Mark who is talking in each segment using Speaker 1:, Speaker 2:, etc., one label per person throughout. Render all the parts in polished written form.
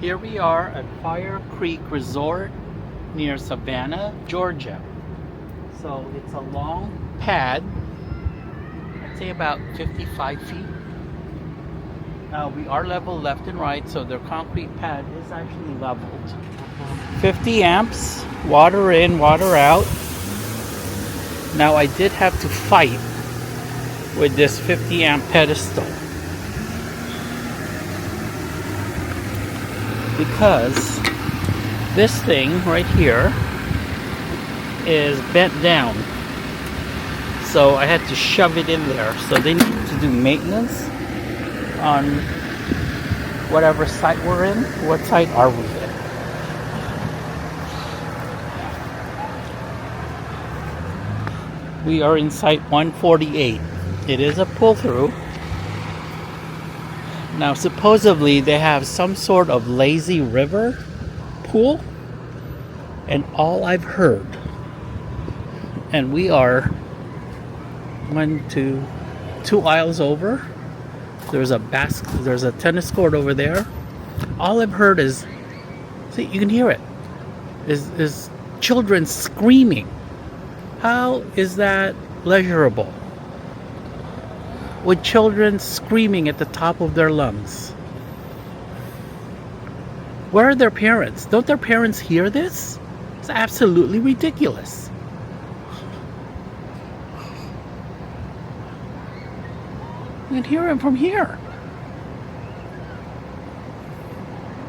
Speaker 1: Here we are at Fire Creek Resort near Savannah, Georgia. So it's a long pad, I'd say about 55 feet. We are level left and right, so their concrete pad is actually leveled. 50 amps, water in, water out. Now I did have to fight with this 50 amp pedestal, because this thing right here is bent down, so I had to shove it in there. So they need to do maintenance on whatever site we're in. What site are we in? We are in site 148. It is a pull-through. Now supposedly they have some sort of lazy river pool, and all I've heard, and we are 2 aisles over, there's a tennis court over there. All I've heard is, see, you can hear it, is children screaming. How is that pleasurable? With children screaming at the top of their lungs. Where are their parents? Don't their parents hear this? It's absolutely ridiculous. You can hear him from here.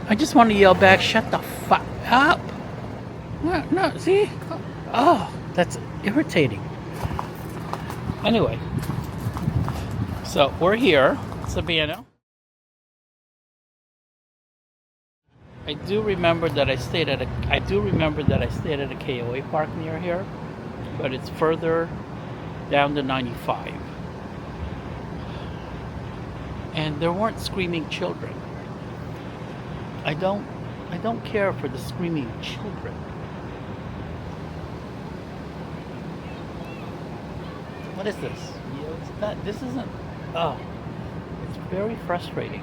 Speaker 1: I just want to yell back, shut the fuck up. No, see? Oh, that's irritating. Anyway, so we're here, Savannah. I do remember that I stayed at a KOA park near here, but it's further down to 95. And there weren't screaming children. I don't care for the screaming children. What is this? This isn't. Oh, it's very frustrating.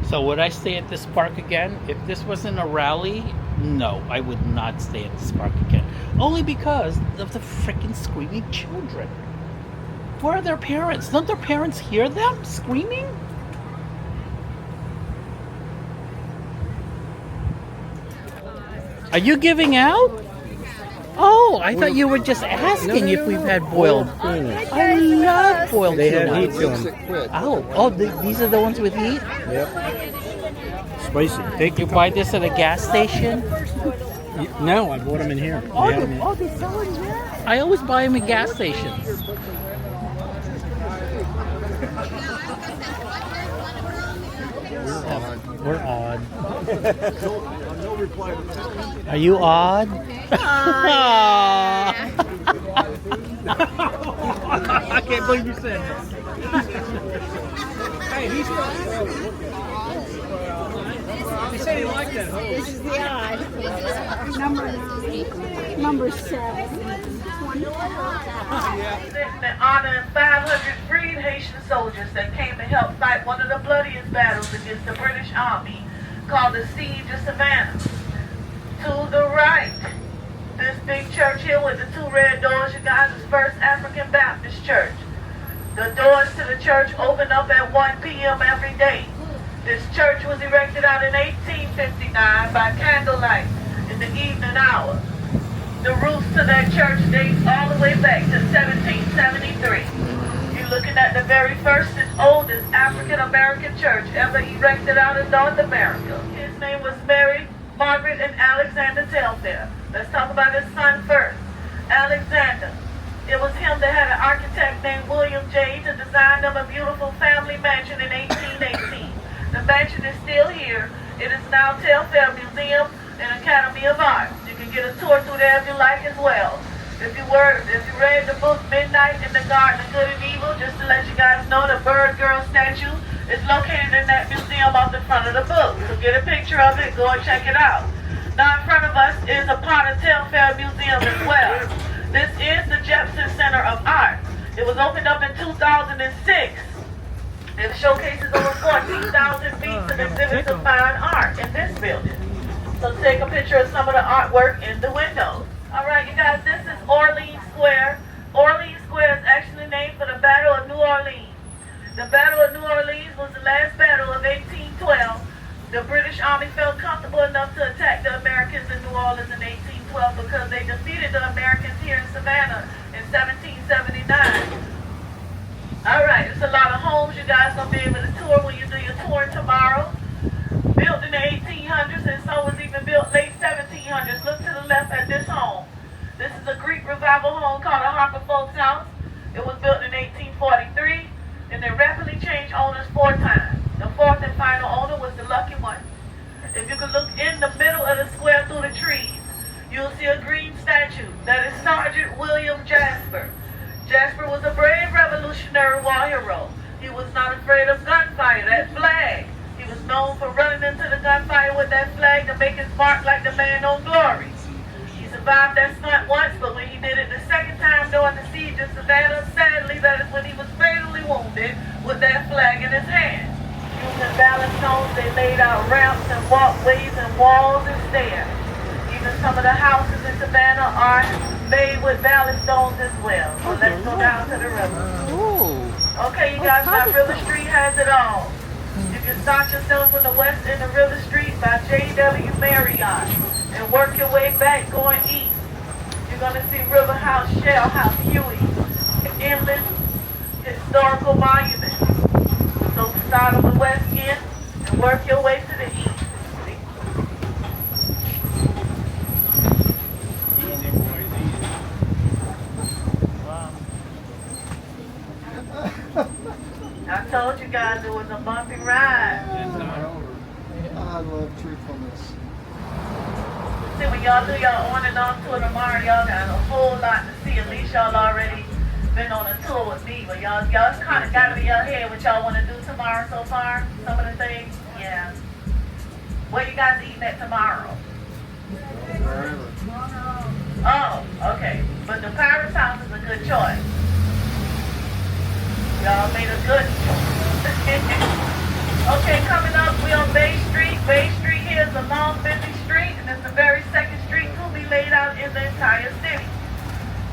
Speaker 1: So would I stay at this park again? If this wasn't a rally, no, I would not stay at this park again. Only because of the freaking screaming children. Where are their parents? Don't their parents hear them screaming? Are you giving out? Oh, I thought you were just asking if we've had boiled tuna. I love boiled tuna.
Speaker 2: They had heat to them.
Speaker 1: Oh, these are the ones with heat?
Speaker 2: Yep. Spicy.
Speaker 1: Did you buy this at a gas station?
Speaker 2: No, I bought them in here.
Speaker 1: They sell them here? I always buy them at gas stations. We're odd. Are you odd?
Speaker 3: Yeah.
Speaker 2: I can't believe you said that. Hey, he's he said he liked that hose.
Speaker 3: This is the odd. Number 7.
Speaker 4: In honor of 500 freed Haitian soldiers that came to help fight one of the bloodiest battles against the British Army, called the Siege of Savannah. To the right, this big church here with the 2 red doors, you guys, is First African Baptist Church. The doors to the church open up at 1 p.m. every day. This church was erected out in 1859 by candlelight in the evening hour. The roofs to that church dates all the way back to 1773. You're looking at the very first and oldest African-American church ever erected out in North America. His name was Mary, Margaret, and Alexander Telfair. Let's talk about his son first, Alexander. It was him that had an architect named William J. to design them a beautiful family mansion in 1818. The mansion is still here. It is now Telfair Museum and Academy of Art. You can get a tour through there if you like as well. If you read the book Midnight in the Garden of Good and Evil, just to let you guys know, the Bird Girl statue is located in that museum off the front of the book. So get a picture of it, go and check it out. Now in front of us is a part of Telfair Museum as well. This is the Jepson Center of Art. It was opened up in 2006. It showcases over 14 is a fine art in this building. So take a picture of some of the artwork in the windows. All right, you guys, this is Orleans Square. Orleans Square is actually named for the Battle of New Orleans. The Battle of New Orleans was the last battle of 1812. The British Army felt comfortable enough to attack the Americans in New Orleans in 1812 because they defeated the Americans here in Savannah in 1779. All right, it's a lot of homes you guys gonna be able to tour when you do your tour tomorrow. Built in the 1800s, and some was even built late 1700s. Look to the left at this home. This is a Greek revival home called the Harper Folks House. It was built in 1843, and they rapidly changed owners 4 times. The 4th and final owner was the lucky one. If you can look in the middle of the square through the trees, you'll see a green statue. That is Sergeant William Jasper. Jasper was a brave Revolutionary War hero. He was not afraid of gunfire, that flag. He was known for running into the gunfire with that flag to make his mark like the man on glory. He survived that stunt once, but when he did it the second time during the siege of Savannah, sadly, that is when he was fatally wounded with that flag in his hand. Using ballast stones, they laid out ramps and walkways and walls and stairs. Even some of the houses in Savannah are made with ballast stones as well. So let's go down to the river. Okay, you guys, now River Street has it all. You can start yourself on the west end of River Street by J.W. Marriott and work your way back going east. You're going to see River House, Shell House, Huey, Inland Historical Monument. So start on the west end and work your way to the east. I told you guys it was a bumpy ride.
Speaker 5: I love truthfulness.
Speaker 4: See, when y'all do y'all on and off tour tomorrow, y'all got a whole lot to see. At least y'all already been on a tour with me. But y'all kind of got to be out here what y'all want to do tomorrow so far. Some of the things, yeah. Where you guys eating at tomorrow?
Speaker 5: Wherever.
Speaker 4: Oh, okay. But the Pirates House is a good choice. Y'all made a good choice. Okay, coming up, we on Bay Street. Bay Street here is a long, busy street, and it's the very second street to be laid out in the entire city.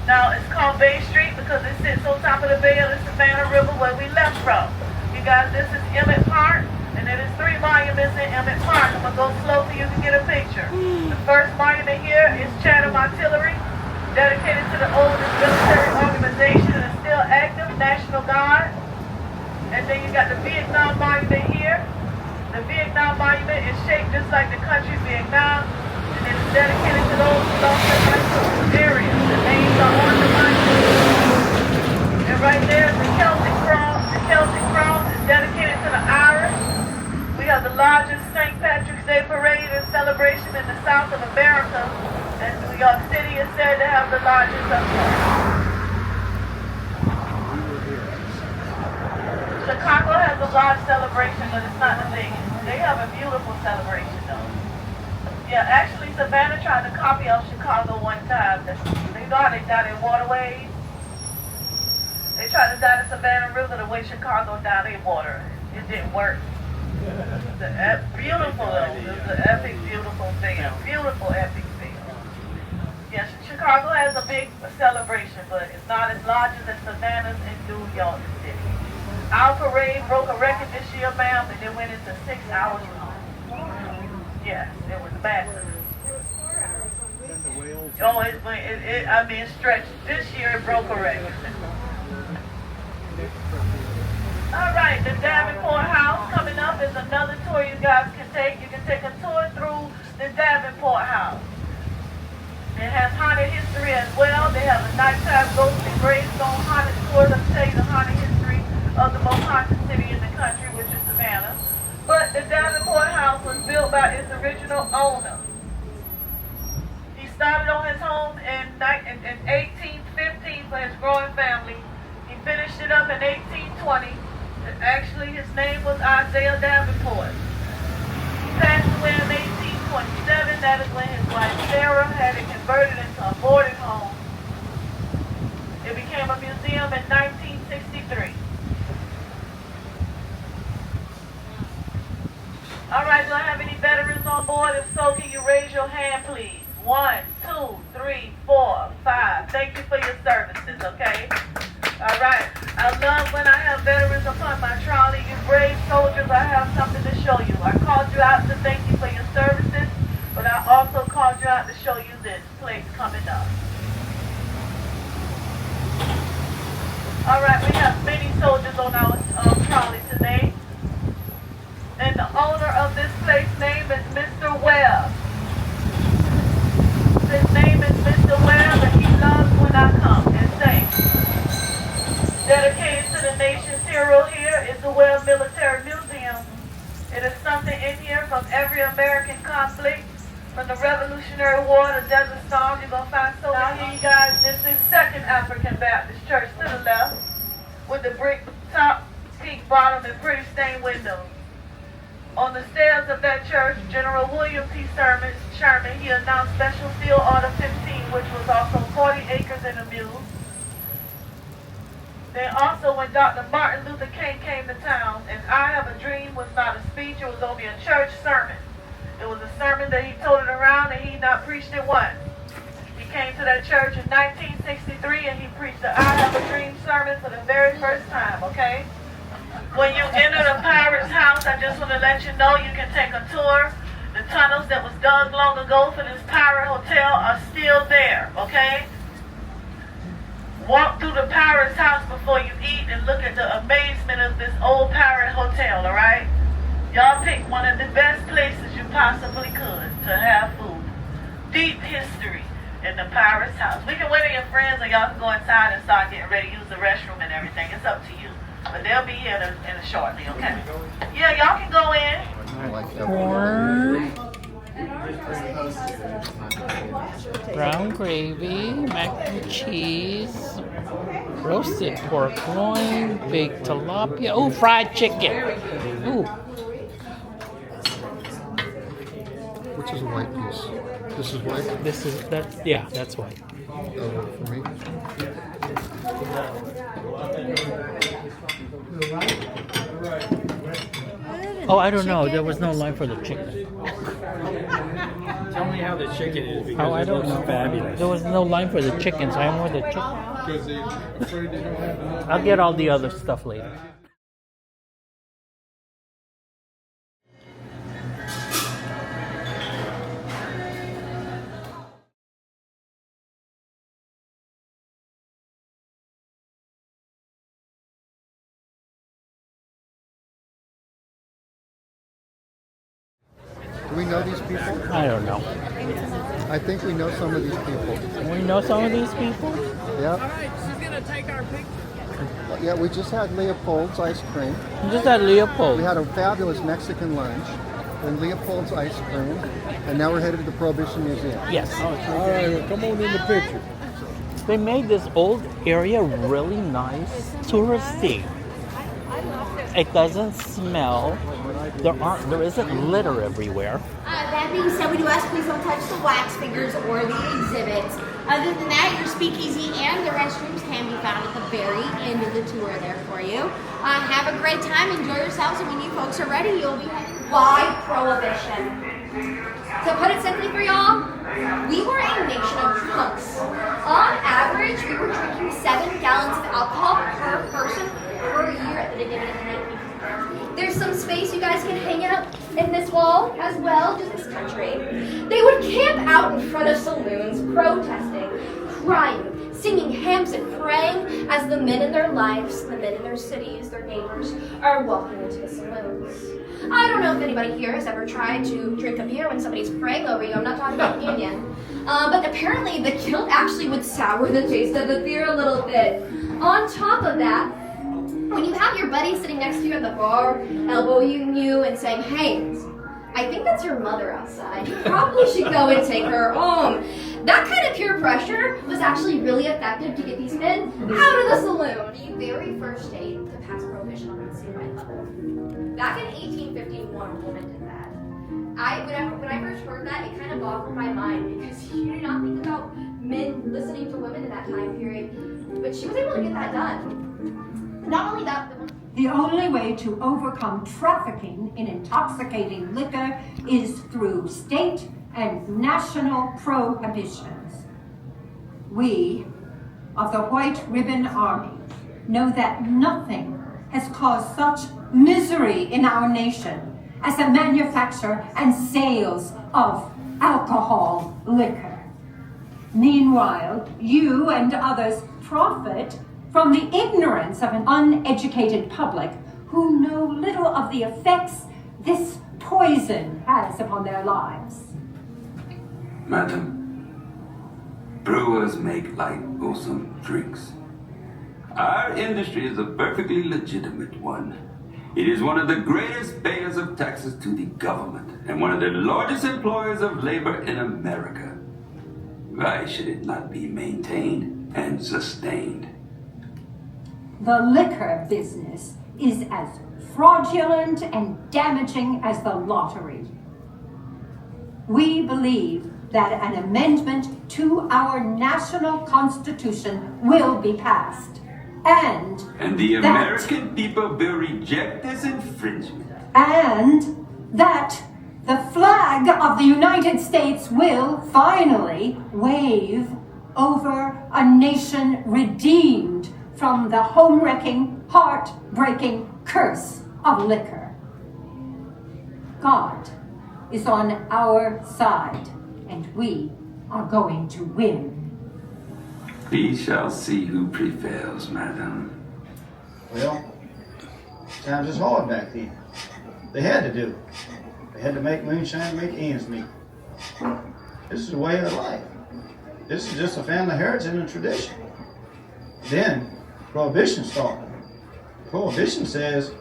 Speaker 4: Now, it's called Bay Street because it sits on top of the bay of the Savannah River where we left from. You guys, this is Emmett Park, and there is 3 monuments in Emmett Park. I'm going to go slow so you can get a picture. The first monument here is Chatham Artillery, dedicated to the oldest military organization that is still active, National Guard. And then you got the Vietnam Monument here. The Vietnam Monument is shaped just like the country Vietnam, and it is dedicated to those who lost their lives in those areas. The names are on the monument. And right there is the Celtic Cross. The Celtic Cross is dedicated to the Irish. We have the largest St. Patrick's Day parade and celebration in the South of America, and New York City is said to have the largest up there. Chicago has a large celebration, but it's not the biggest. They have a beautiful celebration, though. Yeah, actually, Savannah tried to copy off Chicago one time. They thought they got their waterways. They tried to dye the Savannah River the way Chicago dyed their water. It didn't work. Beautiful, though. It was an epic, beautiful thing. Beautiful, epic thing. Yes, Chicago has a big celebration, but it's not as large as the Savannah's in New York City. Our parade broke a record this year, ma'am, and it went into 6 hours long. Yes, it was massive. Oh, it stretched. This year it broke a record. All right, the Davenport House coming up is another tour you guys can take. You can take a tour through the Davenport House. It has haunted history as well. They have a nighttime ghostly gravestone haunted tour to tell you the haunted history of the most haunted city in the country, which is Savannah. But the Davenport House was built by its original owner. He started on his home in 1815 for his growing family. He finished it up in 1820. Actually, his name was Isaiah Davenport. He passed away in 1827. That is when his wife Sarah had it converted into a boarding home. It became a museum in 1963. All right. right, do I have any veterans on board? If so, can you raise your hand, please? 1, 2, 3, 4, 5. Thank you for your services, okay? All right. I love when I have veterans upon my trolley. You brave soldiers, I have something to show you. I called you out to thank you for your services, but I also called you out to show you this place coming up. All right, we have many soldiers on our trolley today. And the owner of this place name is Mr. Webb. His name is Mr. Webb, and he loves when I come and sing. Dedicated to the nation's hero here is the Webb Military Museum. It is something in here from every American conflict, from the Revolutionary War to Desert Storm. You're going to find so many. Now here, you guys, this is Second African Baptist Church to the left, with the brick top, teak bottom, and pretty stained windows. On the stairs of that church, General William T. Sherman, he announced Special Field Order 15, which was also 40 acres and a mule. Then also when Dr. Martin Luther King came to town, and I Have a Dream was not a speech, it was only a church sermon. It was a sermon that he told it around and he not preached it once. He came to that church in 1963 and he preached the I Have a Dream sermon for the very first time, okay? When you enter the pirate's house, I just want to let you know you can take a tour. The tunnels that was dug long ago for this pirate hotel are still there, okay? Walk through the pirate's house before you eat and look at the amazement of this old pirate hotel, all right? Y'all picked one of the best places you possibly could to have food. Deep history in the pirate's house. We can wait on your friends or y'all can go inside and start getting ready to use the restroom and everything. It's up to you. But they'll be here in a shortly, okay? Yeah, y'all can go in.
Speaker 1: Corn, brown gravy, mac and cheese, roasted pork loin, baked tilapia. Oh, fried chicken. Ooh.
Speaker 5: Which is a white piece? This is white?
Speaker 1: That's white.
Speaker 5: For me?
Speaker 1: Oh, I don't know. There was no line for the chicken.
Speaker 2: Tell me how the chicken is because
Speaker 1: Oh, I
Speaker 2: it
Speaker 1: don't
Speaker 2: looks
Speaker 1: know.
Speaker 2: fabulous.
Speaker 1: There was no line for the chicken, so I wanted the chicken.
Speaker 5: Because they're afraid they don't have enough.
Speaker 1: I'll get all the other stuff later.
Speaker 5: Do we know these people?
Speaker 1: I don't know.
Speaker 5: I think we know some of these people.
Speaker 1: We know some of these people?
Speaker 5: Yeah.
Speaker 2: Alright, she's gonna take our picture.
Speaker 5: Yeah, we just had Leopold's ice cream.
Speaker 1: Just at Leopold.
Speaker 5: We had a fabulous Mexican lunch and Leopold's ice cream. And now we're headed to the Prohibition Museum.
Speaker 1: Yes.
Speaker 2: Alright, well, come on in the picture.
Speaker 1: They made this old area really nice, touristy. It doesn't smell. There isn't litter everywhere.
Speaker 6: That being said, we do ask please don't touch the wax figures or the exhibits. Other than that, your speakeasy and the restrooms can be found at the very end of the tour there for you. Have a great time, enjoy yourselves, and when you folks are ready, you'll be heading. Why Prohibition? To put it simply for y'all, we were a nation of drunks. On average, we were drinking 7 gallons of alcohol per person per year at the beginning of the 1900s. There's some space you guys can hang out in this wall as well, just this country. They would camp out in front of saloons, protesting, crying, singing hymns and praying as the men in their lives, the men in their cities, their neighbors, are walking into the saloons. I don't know if anybody here has ever tried to drink a beer when somebody's praying over you. I'm not talking about union. But apparently the guilt actually would sour the taste of the beer a little bit. On top of that, when you have your buddy sitting next to you at the bar, elbowing you and saying, hey, I think that's your mother outside. You probably should go and take her home. That kind of peer pressure was actually really effective to get these men out of the saloon. The very first state to pass prohibition on the cigarette level. Back in 1851, a woman did that. When I first heard that, it kind of boggled my mind because you do not think about men listening to women in that time period. But she was able to get that done. Not only that,
Speaker 7: The only way to overcome trafficking in intoxicating liquor is through state and national prohibitions. We of the White Ribbon Army know that nothing has caused such misery in our nation as the manufacture and sales of alcohol liquor. Meanwhile, you and others profit from the ignorance of an uneducated public who know little of the effects this poison has upon their lives.
Speaker 8: Madam, brewers make light, wholesome drinks. Our industry is a perfectly legitimate one. It is one of the greatest payers of taxes to the government and one of the largest employers of labor in America. Why should it not be maintained and sustained?
Speaker 7: The liquor business is as fraudulent and damaging as the lottery. We believe that an amendment to our national constitution will be passed, and
Speaker 8: the American people will reject this infringement.
Speaker 7: And that the flag of the United States will finally wave over a nation redeemed from the home-wrecking, heart-breaking curse of liquor. God is on our side, and we are going to win.
Speaker 8: We shall see who prevails, madam.
Speaker 2: Well, times is hard back then. They had to do it. They had to make moonshine, make ends meet. This is the way of life. This is just a family heritage and a tradition. Then Prohibition started. Prohibition says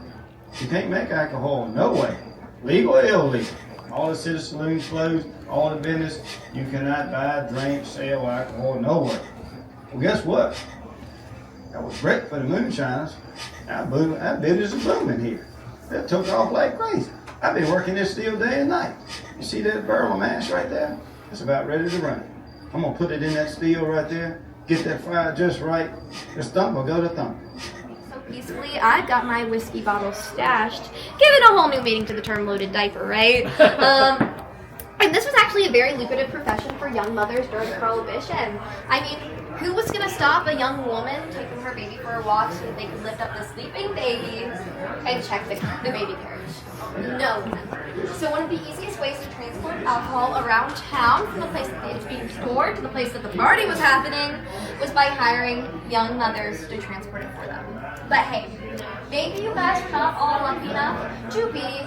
Speaker 2: you can't make alcohol no way, legal or illegal. All the city saloons closed, all the business, you cannot buy, drink, sell alcohol nowhere. Well, guess what? That was great for the moonshiners. Our business is booming here. That took off like crazy. I've been working this steel day and night. You see that barrel of mash right there? It's about ready to run. I'm gonna put it in that steel right there, get that fire just right. This thump will go to thump.
Speaker 9: So peacefully, I've got my whiskey bottle stashed, giving a whole new meaning to the term loaded diaper, right? And this was actually a very lucrative profession for young mothers during Prohibition. I mean, who was going to stop a young woman taking her baby for a walk so that they could lift up the sleeping baby and check the baby carriage? No one. So one of the easiest ways to transport alcohol around town from the place that it was being stored to the place that the party was happening was by hiring young mothers to transport it for them. But hey, maybe you guys are not all lucky enough to be